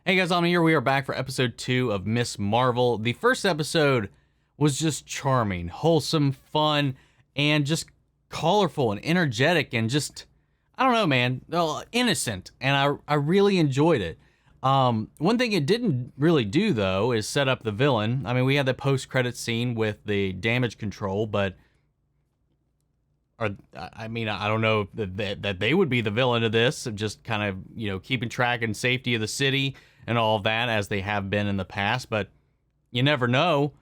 Hey guys, I'm here. We are back for episode 2 of Miss Marvel. The first episode was just charming, wholesome, fun, and just colorful and energetic and just, I don't know, man, innocent. And I really enjoyed it. One thing it didn't really do, though, is set up the villain. I mean, we had the post-credit scene with the damage control, but I don't know that they would be the villain of this, just kind of, you know, keeping track and safety of the city and all of that as they have been in the past, but you never know.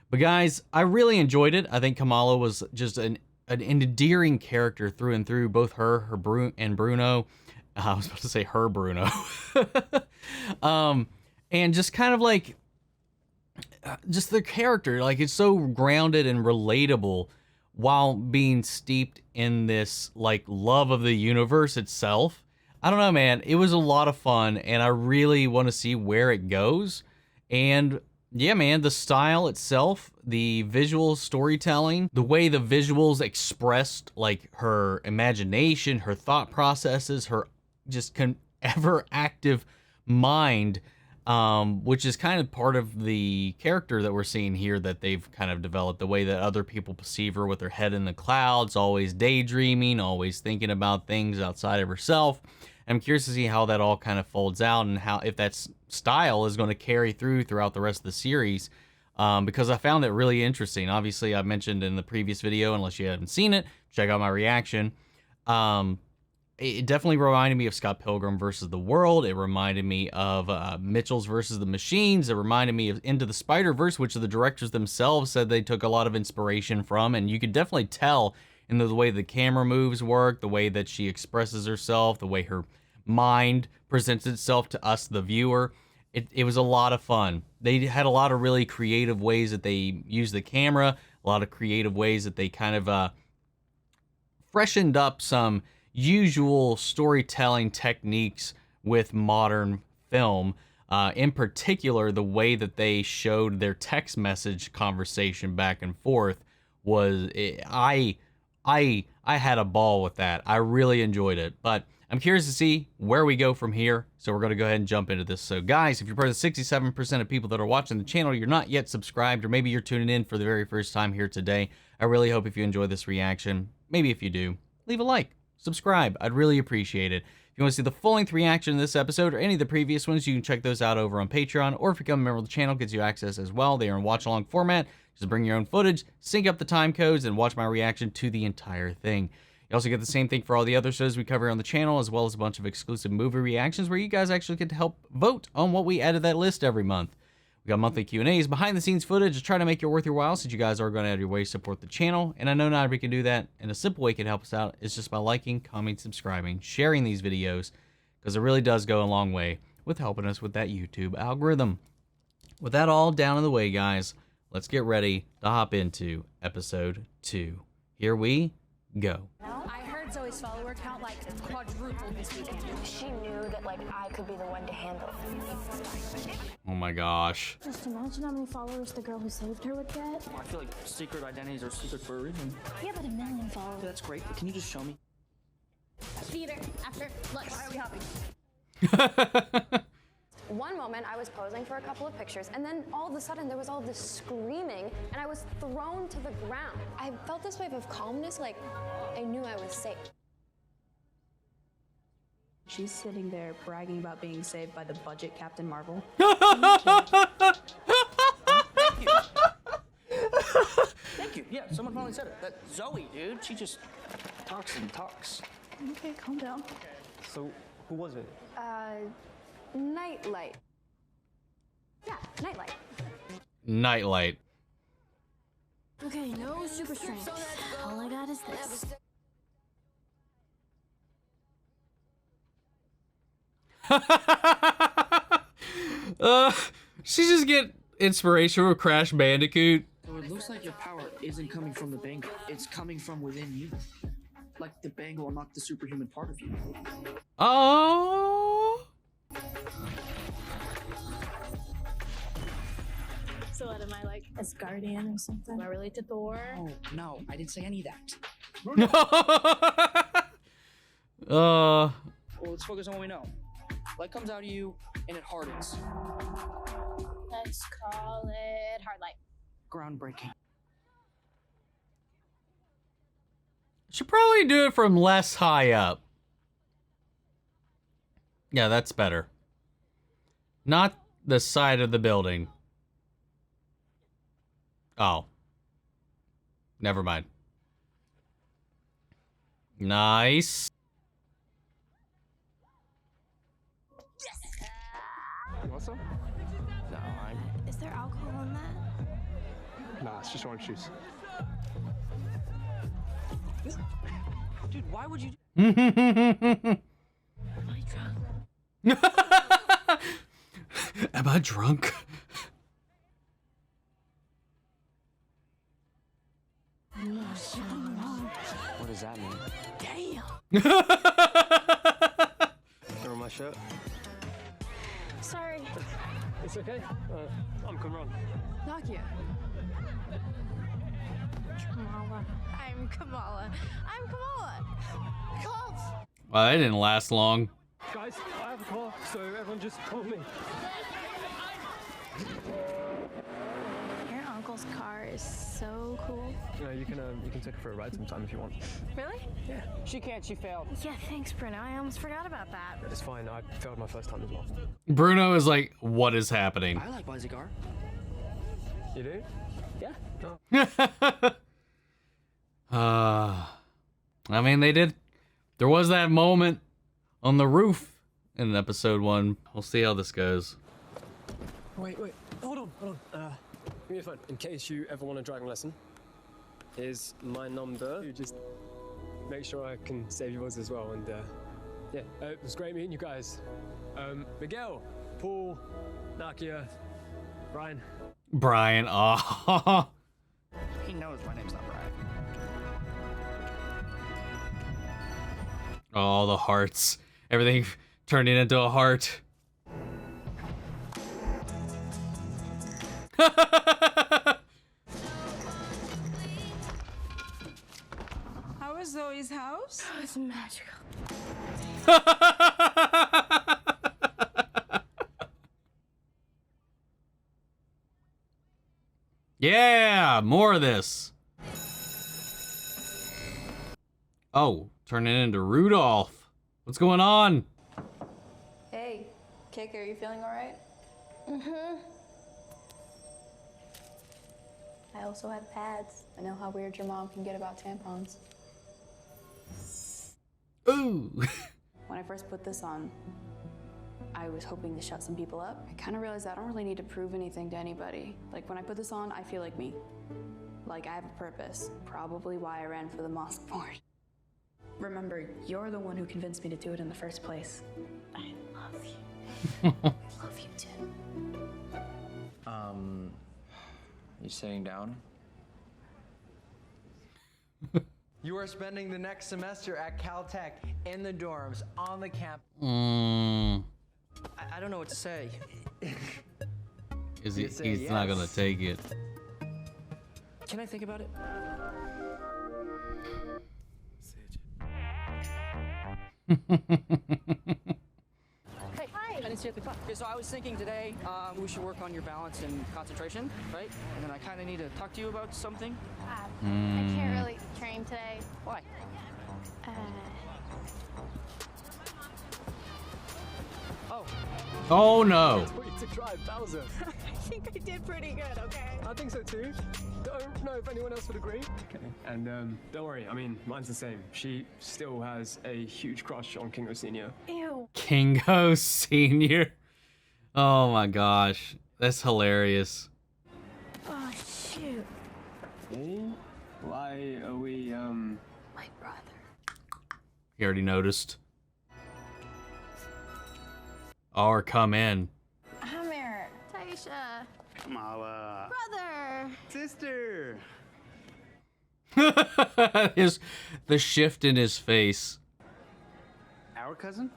But guys, I really enjoyed it. I think Kamala was just an endearing character through and through, both her and Bruno. I was about to say her Bruno. And just kind of like, just their character, like it's so grounded and relatable while being steeped in this like love of the universe itself. I don't know, man. It was a lot of fun, and I really want to see where it goes. And yeah, man, the style itself, the visual storytelling, the way the visuals expressed like her imagination, her thought processes, her just ever active mind, which is kind of part of the character that we're seeing here that they've kind of developed, the way that other people perceive her with her head in the clouds, always daydreaming, always thinking about things outside of herself. I'm curious to see how that all kind of folds out and how, if that style is going to carry throughout the rest of the series, because I found it really interesting. Obviously, I mentioned in the previous video, unless you haven't seen it, check out my reaction. It definitely reminded me of Scott Pilgrim versus the World. It reminded me of Mitchell's versus the Machines. It reminded me of Into the Spider-Verse, which the directors themselves said they took a lot of inspiration from, and you could definitely tell in the way the camera moves work, the way that she expresses herself, the way her mind presents itself to us, the viewer. It was a lot of fun. They had a lot of really creative ways that they used the camera, a lot of creative ways that they kind of freshened up some usual storytelling techniques with modern film. In particular, the way that they showed their text message conversation back and forth was, I had a ball with that. I really enjoyed it, but I'm curious to see where we go from here, so we're going to go ahead and jump into this. So guys, if you're part of the 67% of people that are watching the channel, you're not yet subscribed, or maybe you're tuning in for the very first time here today, I really hope if you enjoy this reaction, maybe if you do, leave a like, subscribe. I'd really appreciate it. If you want to see the full-length reaction to this episode or any of the previous ones, you can check those out over on Patreon, or if you become a member of the channel, gets you access as well. They are in watch-along format. Just bring your own footage, sync up the time codes, and watch my reaction to the entire thing. You also get the same thing for all the other shows we cover on the channel, as well as a bunch of exclusive movie reactions where you guys actually get to help vote on what we add to that list every month. We got monthly Q&As, behind-the-scenes footage to try to make it worth your while, since you guys are going to have your way to support the channel. And I know not everybody can do that, and a simple way you can help us out is just by liking, commenting, subscribing, sharing these videos, because it really does go a long way with helping us with that YouTube algorithm. With that all down in the way, guys, let's get ready to hop into episode 2. Here we go. I heard Zoe's follower count like quadrupled this weekend. She knew that like I could be the one to handle it. Oh my gosh. Just imagine how many followers the girl who saved her would get. I feel like secret identities are secret for a reason. Yeah, but 1 million followers. That's great, but can you just show me? Theater, after, lunch. Why are we hopping? One moment I was posing for a couple of pictures, and then all of a sudden there was all this screaming, and I was thrown to the ground. I felt this wave of calmness, like I knew I was safe. She's sitting there bragging about being saved by the budget Captain Marvel. Thank you. Thank you. Yeah, someone finally said it. That Zoe, dude, she just talks and talks. Okay, calm down. So, who was it? Nightlight. Yeah, Nightlight. Nightlight. Okay, no super strength. All I got is this. She just get inspiration from Crash Bandicoot. So it looks like your power isn't coming from the bangle. It's coming from within you. Like the bangle unlocked the superhuman part of you. Oh. So what am I, like Asgardian or something? Do I relate to Thor? Oh, no, I didn't say any of that. Uh. Well, let's focus on what we know. Light comes out of you, and it hardens. Let's call it hard light. Groundbreaking. Should probably do it from less high up. Yeah, that's better. Not the side of the building. Oh. Never mind. Nice. You want some? No, Is there alcohol in that? Nah, it's just orange juice. Dude, why would you? Am I drunk? Am I drunk? What does that mean? Damn. Throw my shirt. Sorry. It's okay. I'm Kamran. Nakia. Kamala. I'm Kamala. I'm Kamala. Well, that didn't last long. Guys, I have a car, so everyone just call me. Your uncle's car is so cool. You know, you can take her for a ride sometime if you want. Really? She can't. She failed. Yeah, thanks, Bruno. I almost forgot about that. It's fine. I failed my first time as well. Bruno is like, what is happening? I like Bizygar. You do? Yeah. Oh. I mean, they did. There was that moment on the roof in episode 1. We'll see how this goes. Wait. Hold on. Give me your phone. In case you ever want a driving lesson, here's my number. You just make sure I can save yours as well. And yeah, it was great meeting you guys. Miguel, Paul, Nakia, Brian. Brian, oh. He knows my name's not Brian. Oh, the hearts. Everything turning into a heart. How was Zoe's house? It was magical. Yeah, more of this. Oh, turning into Rudolph. What's going on? Hey, Kick, are you feeling all right? Mm-hmm. I also have pads. I know how weird your mom can get about tampons. Ooh. When I first put this on, I was hoping to shut some people up. I kind of realized I don't really need to prove anything to anybody. Like, when I put this on, I feel like me. Like, I have a purpose. Probably why I ran for the mosque board. Remember, you're the one who convinced me to do it in the first place. I love you. Love you too. You sitting down? You are spending the next semester at Caltech in the dorms on the campus. I don't know what to say. Is he? You say He's not yes. gonna take it. Can I think about it? Hey, hi. I didn't see you at the club. Okay, so I was thinking today we should work on your balance and concentration, right? And then I kind of need to talk to you about something. I can't really train today. Why? Oh, Oh no. Wait to try Bowser. I think I did pretty good, okay? I think so too. Don't know if anyone else would agree. Okay. And don't worry. I mean, mine's the same. She still has a huge crush on Kingo Senior. Ew. Kingo Senior. Oh my gosh, that's hilarious. Oh, shoot. Hey, why are we My brother. He already noticed. Or come in. Amir. Taisha. Kamala. Brother. Sister. The shift in his face. Our cousin?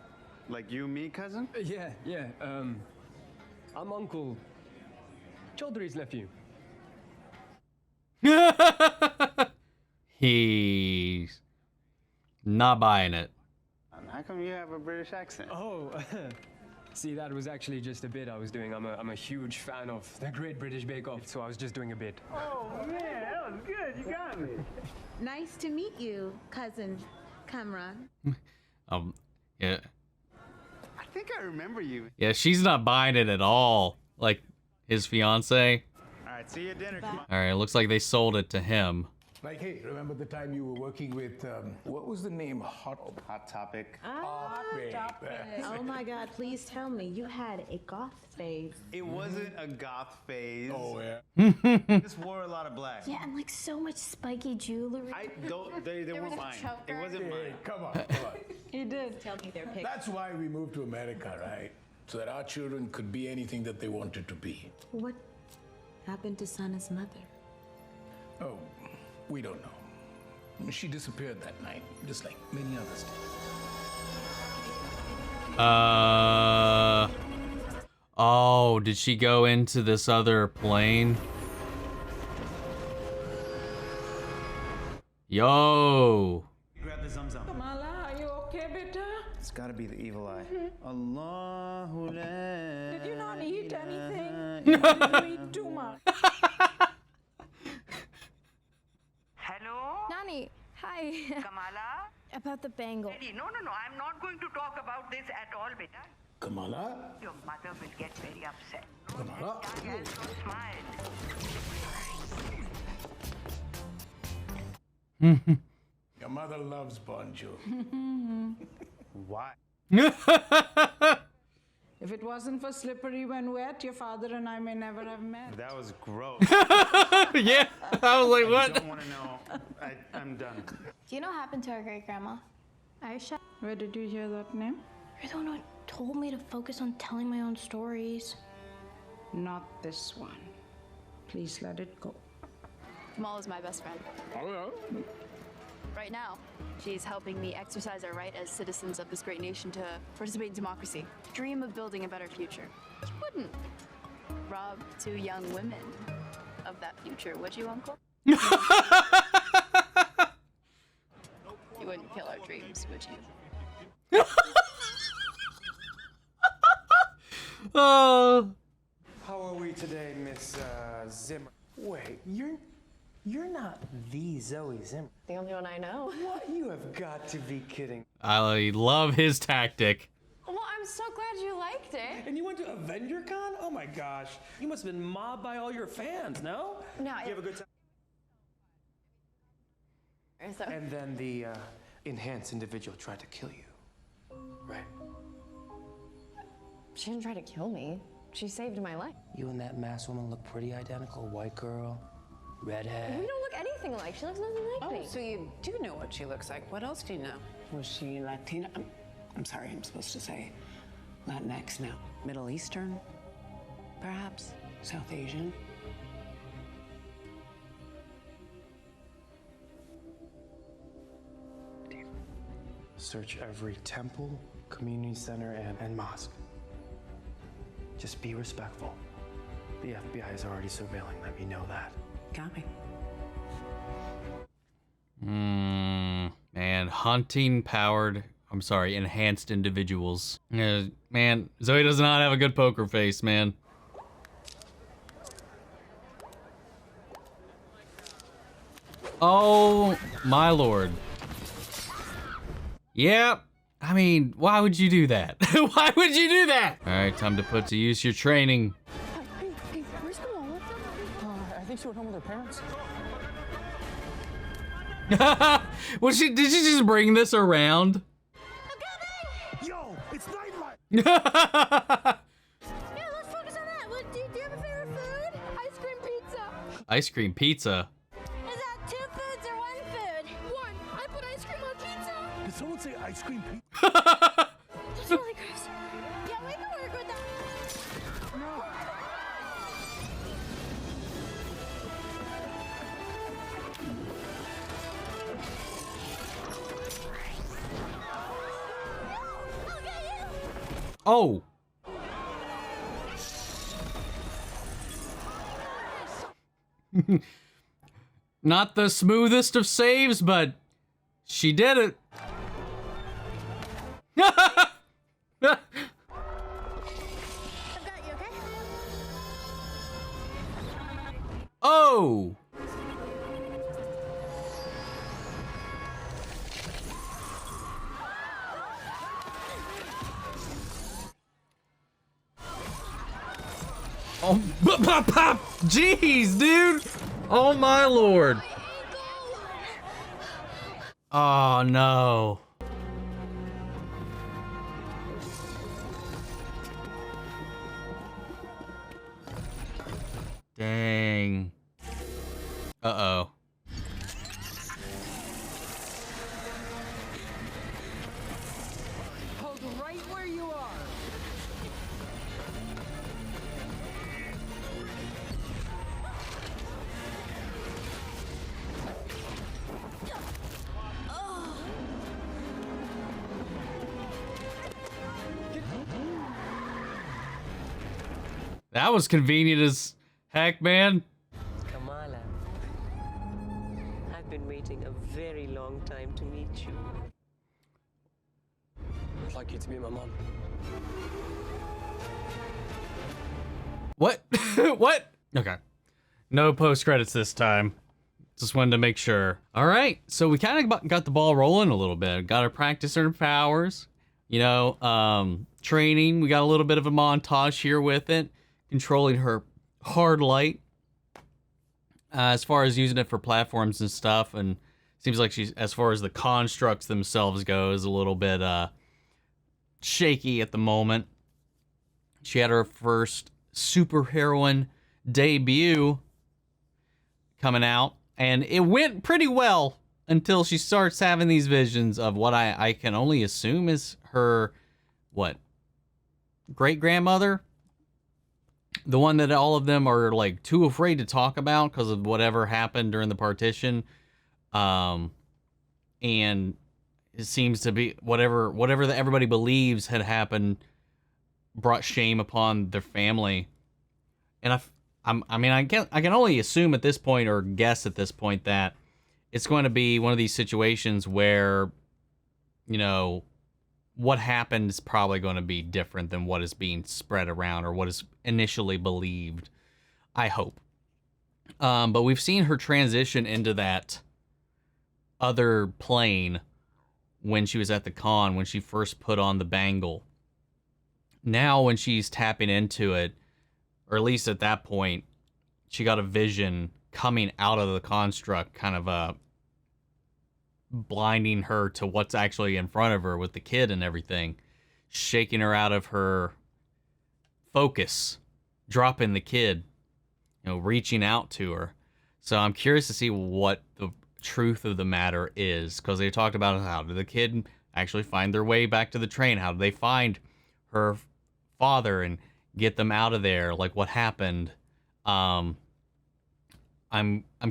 Like you, me, cousin? Yeah. I'm Uncle Chaudhry's nephew. He's not buying it. How come you have a British accent? Oh, See, that was actually just a bit I was doing. I'm a huge fan of the Great British Bake Off, so I was just doing a bit. Oh man, that was good. You got me. Nice to meet you, cousin Kamran. Yeah. I think I remember you. Yeah, she's not buying it at all. Like, his fiance. All right, see you at dinner. Come on. All right, looks like they sold it to him. Like, hey, remember the time you were working with, what was the name? Hot Topic. Oh my God, please tell me you had a goth phase. It wasn't a goth phase. Oh, yeah. Just wore a lot of black. Yeah, and like so much spiky jewelry. They weren't mine. It wasn't mine. Hey, come on, come on. He did tell me their picture. That's why we moved to America, right? So that our children could be anything that they wanted to be. What happened to Sana's mother? Oh, we don't know. She disappeared that night, just like many others did. Oh, did she go into this other plane? Yo. Grab the Zamzam. Kamala, are you okay, beta? It's gotta be the evil eye. Allahu la. Did you not eat anything? Did you eat too much? Hello? Nani, hi. Kamala? About the bangle. No, I'm not going to talk about this at all, beta. Kamala? Your mother will get very upset. Kamala? I also smiled. Your mother loves bonjour. Why? If it wasn't for slippery when wet, your father and I may never have met. That was gross. Yeah, I was like, I what? don't want to know. I'm done. Do you know what happened to our great grandma? Aisha? Where did you hear that name? You're the one who told me to focus on telling my own stories. Not this one. Please let it go. Kamala's my best friend. Oh, yeah? Right now, she's helping me exercise our right as citizens of this great nation to participate in democracy. Dream of building a better future. You wouldn't rob two young women of that future, would you, Uncle? You wouldn't kill our dreams, would you? Oh. How are we today, Miss Zimmer? Wait, you're not the Zoe Zimmer. The only one I know. What? You have got to be kidding. I love his tactic. Well, I'm so glad you liked it. And you went to AvengerCon? Oh my gosh. You must have been mobbed by all your fans, no? No, You have a good time? So, And then the enhanced individual tried to kill you, right? she didn't try to kill me. She saved my life. You and that masked woman look pretty identical. White girl, redhead. We don't look anything alike. She looks nothing like me. So you do know what she looks like. What else do you know? Was she Latina? I'm sorry, I'm supposed to say Latinx now. Middle Eastern, perhaps? South Asian? Search every temple, community center, and mosque. Just be respectful. The FBI is already surveilling them, you know that. Got me. Man, enhanced individuals. Yeah, man, Zoe does not have a good poker face, man. Oh, my lord. Yep. I mean, why would you do that? Why would you do that? All right, time to put to use your training. Hey, where's Kamala? I think she went home with her parents. Did she just bring this around? Yo, it's nightlife! Yeah, let's focus on that. Do you have a favorite food? Ice cream pizza. Ice cream pizza. Is that 2 foods or 1 food? One. I put ice cream on pizza. Did someone say ice cream pizza? That's really gross. Yeah, we can work with that. Oh. Not the smoothest of saves, but she did it. Oh! Oh, pop! Jeez, dude! Oh my lord! Oh no! Dang! Uh-oh. Hold right where you are. That was convenient as heck, man. Kamala, I've been waiting a very long time to meet you. I'd like you to meet my mom. What? What? Okay. No post credits this time. Just wanted to make sure. All right. So we kind of got the ball rolling a little bit. Got her practicing her powers. You know, training. We got a little bit of a montage here with it. Controlling her hard light. As far as using it for platforms and stuff. And seems like she's, as far as the constructs themselves go, is a little bit shaky at the moment. She had her first superheroine debut coming out, and it went pretty well until she starts having these visions of what I can only assume is her, what, great-grandmother? The one that all of them are, like, too afraid to talk about because of whatever happened during the partition. And it seems to be whatever that everybody believes had happened brought shame upon their family. And I can only assume at this point, or guess at this point, that it's going to be one of these situations where, you know, what happened is probably going to be different than what is being spread around or what is initially believed. I hope. But we've seen her transition into that other plane when she was at the con, when she first put on the bangle. Now when she's tapping into it, or at least at that point, she got a vision coming out of the construct, kind of blinding her to what's actually in front of her with the kid and everything, shaking her out of her focus, dropping the kid, you know, reaching out to her. So I'm curious to see what the truth of the matter is, because they talked about how did the kid actually find their way back to the train? How did they find her father and get them out of there? Like, what happened? I'm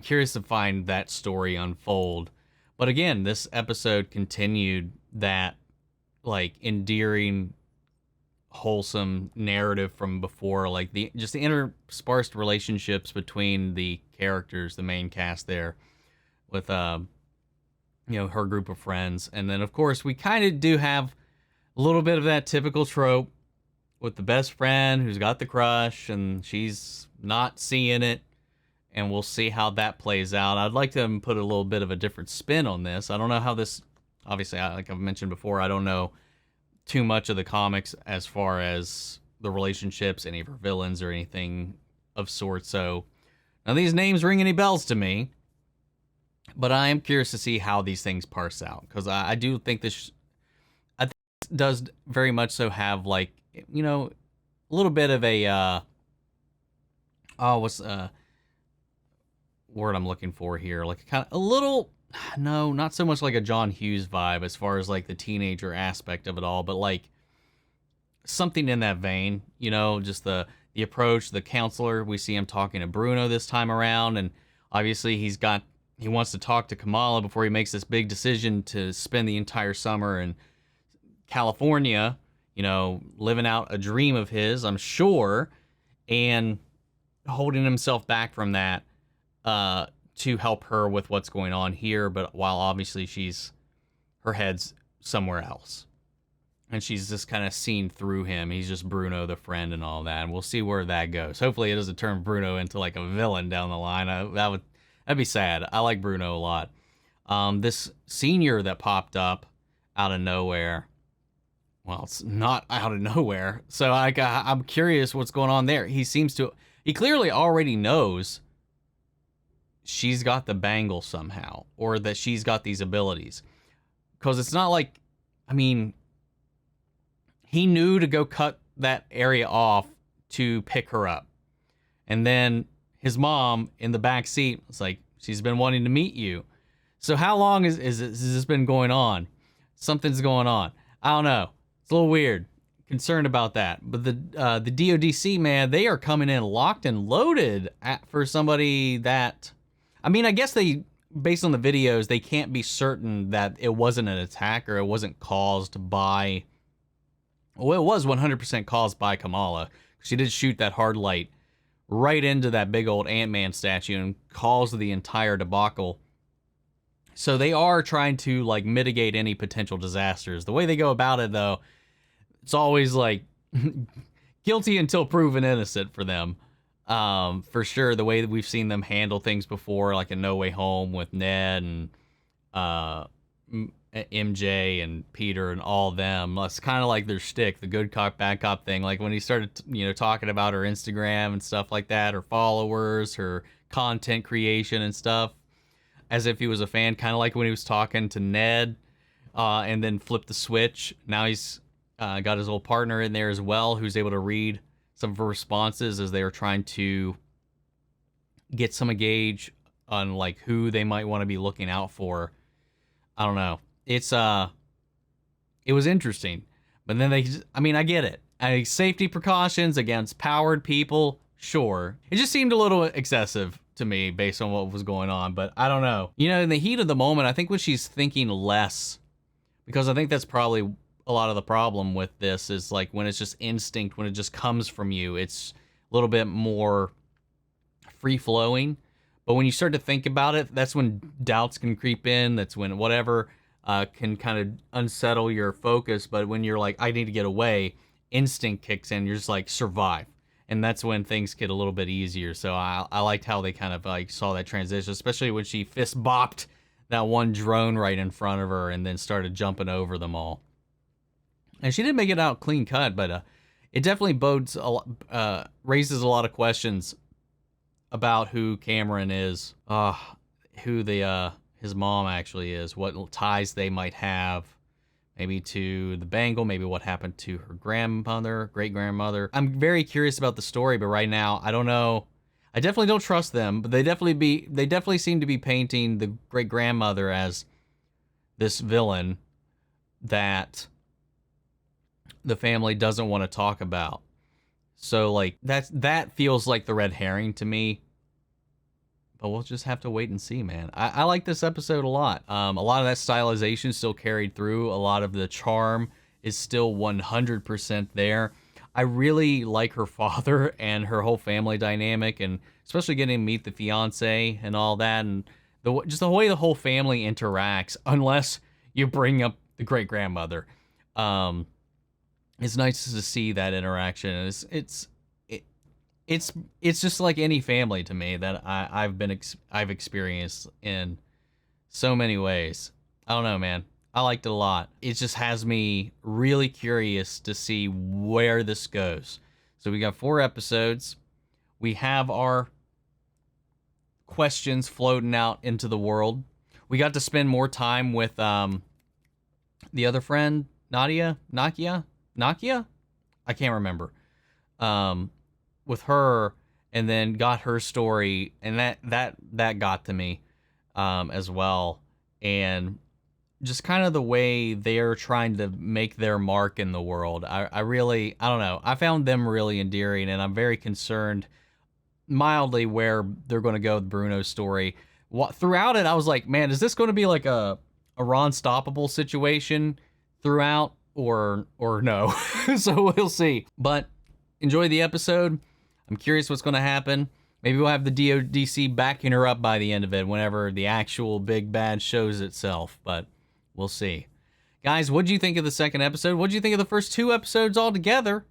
curious to find that story unfold. But again, this episode continued that, like, endearing, wholesome narrative from before, like the interspersed relationships between the characters, the main cast there, with you know, her group of friends. And then of course we kind of do have a little bit of that typical trope with the best friend who's got the crush and she's not seeing it, and we'll see how that plays out. I'd like to put a little bit of a different spin on this. I don't know how this, obviously, like I've mentioned before, I don't know too much of the comics as far as the relationships, any of her villains or anything of sorts. So none of these names ring any bells to me, but I am curious to see how these things parse out, because I do think this, I think this does very much so have, like, you know, a little bit of a, what's word I'm looking for here, like kind of a little, no, not so much like a John Hughes vibe as far as like the teenager aspect of it all, but like something in that vein, you know, just the approach, the counselor. We see him talking to Bruno this time around, and obviously he wants to talk to Kamala before he makes this big decision to spend the entire summer in California, you know, living out a dream of his, I'm sure, and holding himself back from that to help her with what's going on here, but while obviously her head's somewhere else. and she's just kind of seen through him. He's just Bruno the friend and all that, and we'll see where that goes. Hopefully it doesn't turn Bruno into like a villain down the line. That'd be sad. I like Bruno a lot. This senior that popped up out of nowhere, well, it's not out of nowhere, so I'm curious what's going on there. He clearly already knows she's got the bangle somehow, or that she's got these abilities, because it's not like, I mean, he knew to go cut that area off to pick her up. And then his mom in the back seat was like, she's been wanting to meet you. So how long has this been going on? Something's going on. I don't know. It's a little weird. Concerned about that. But the DODC, man, they are coming in locked and loaded for somebody that, I mean, I guess they, based on the videos, they can't be certain that it wasn't an attack or it wasn't caused by, well, it was 100% caused by Kamala. She did shoot that hard light right into that big old Ant-Man statue and caused the entire debacle. So they are trying to like mitigate any potential disasters. The way they go about it, though, it's always like guilty until proven innocent for them. For sure, the way that we've seen them handle things before, like in No Way Home with Ned and MJ and Peter and all them. It's kind of like their shtick, the good cop, bad cop thing. Like when he started, talking about her Instagram and stuff like that, her followers, her content creation and stuff, as if he was a fan, kind of like when he was talking to Ned and then flipped the switch. Now he's got his old partner in there as well, who's able to read some of her responses as they are trying to get some gauge on like who they might want to be looking out for. I don't know. It was interesting, but then I get it. Safety precautions against powered people, sure. It just seemed a little excessive to me based on what was going on, but I don't know. In the heat of the moment, I think when she's thinking less, because I think that's probably a lot of the problem with this, is like when it's just instinct, when it just comes from you, it's a little bit more free flowing. But when you start to think about it, that's when doubts can creep in. That's when whatever can kind of unsettle your focus. But when you're like, I need to get away, instinct kicks in. You're just like, survive. And that's when things get a little bit easier. So I liked how they kind of like saw that transition, especially when she fist bopped that one drone right in front of her and then started jumping over them all. And she didn't make it out clean cut, but it definitely raises a lot of questions about who Cameron is, who his mom actually is, what ties they might have, maybe to the bangle, maybe what happened to her grandmother, great-grandmother. I'm very curious about the story, but right now, I don't know. I definitely don't trust them, but they definitely seem to be painting the great-grandmother as this villain that the family doesn't want to talk about. So like that feels like the red herring to me. But we'll just have to wait and see, man. I like this episode a lot. A lot of that stylization still carried through. A lot of the charm is still 100% there. I really like her father and her whole family dynamic, and especially getting to meet the fiance and all that, and just the way the whole family interacts, unless you bring up the great-grandmother. It's nice to see that interaction. It's just like any family to me that I've experienced in so many ways. I don't know, man. I liked it a lot. It just has me really curious to see where this goes. So we got 4 episodes. We have our questions floating out into the world. We got to spend more time with the other friend, Nakia? I can't remember. With her, and then got her story, and that got to me as well. And just kind of the way they're trying to make their mark in the world. I don't know. I found them really endearing, and I'm very concerned mildly where they're going to go with Bruno's story. Throughout it, I was like, man, is this going to be like a Ron Stoppable situation throughout, or no? So we'll see. But enjoy the episode. I'm curious what's going to happen. Maybe we'll have the DODC backing her up by the end of it, whenever the actual big bad shows itself. But we'll see. Guys, what do you think of the second episode? What do you think of the first 2 episodes altogether?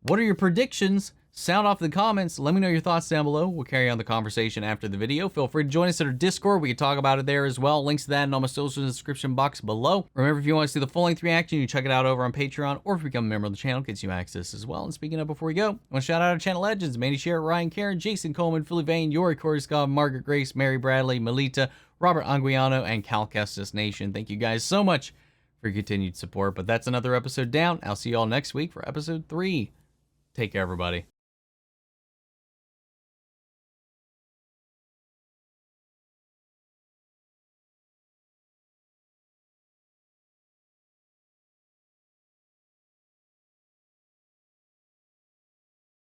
What are your predictions? Sound off in the comments. Let me know your thoughts down below. We'll carry on the conversation after the video. Feel free to join us at our Discord. We can talk about it there as well. Links to that and all my socials in the description box below. Remember, if you want to see the full-length reaction, you can check it out over on Patreon, or if you become a member of the channel, it gets you access as well. And speaking of, before we go, I want to shout out our channel legends: Mandy Sherritt, Ryan Karen, Jason Coleman, Philly Vane, Yori Corey Scott, Margaret Grace, Mary Bradley, Melita, Robert Anguiano, and Cal Kestis Nation. Thank you guys so much for your continued support. But that's another episode down. I'll see you all next week for episode 3. Take care, everybody.